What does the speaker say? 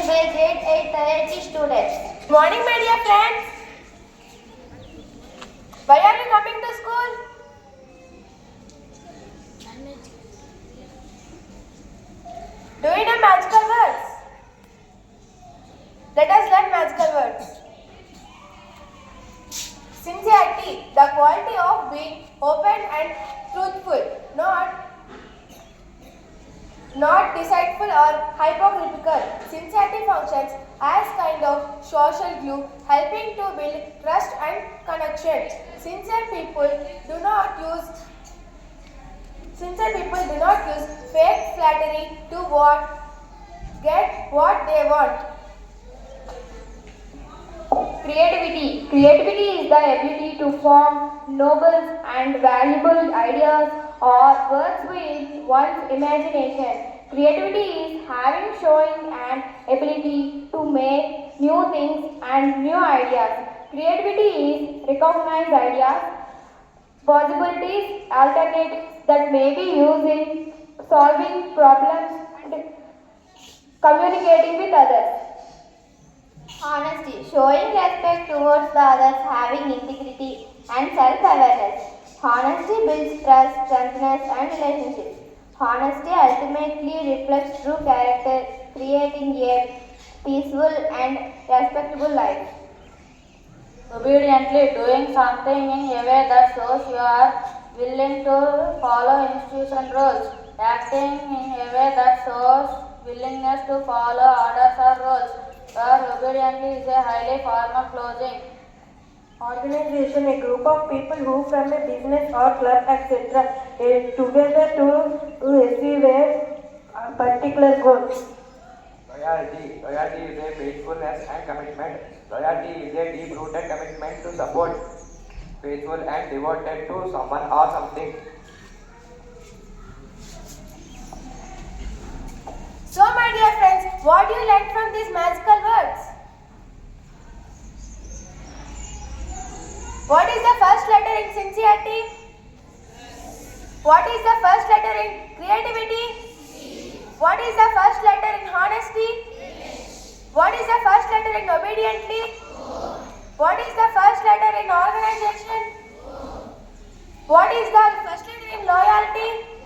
by grade 8 IIT students. Good morning, my dear friends. Why are you coming to school? Do you know magical words? Let us learn magical words. Sincerity, the quality of being open and truthful, not deceitful or hypocritical. Sincerity functions as kind of social glue, helping to build trust and connection. Sincere people do not use fake flattery to get what they want. Creativity is the ability to form noble and valuable ideas or works with one's imagination. Creativity is having showing an ability to make new things and new ideas. Creativity is recognize ideas, possibilities, alternatives that may be used in solving problems and communicating with others. Honesty, showing respect towards the others, having integrity and self-awareness. Honesty builds trust, strengthens and relationships. Honesty ultimately reflects true character, creating a peaceful and respectable life. Obediently doing something in a way that shows you are willing to follow institution rules. Acting in a way that shows willingness to follow orders or rules. Obediently is a highly formal closing. Organization, a group of people who from a business or club etc. Together to achieve a particular goal. Loyalty is a faithfulness and commitment. Loyalty is a deep-rooted commitment to support, faithful and devoted to someone or something. So, my dear friends, what do you learn from these magical words? What is the first letter in sincerity? What is the first letter in creativity? What is the first letter in honesty? What is the first letter in obediently? What is the first letter in organization? What is the first letter in loyalty?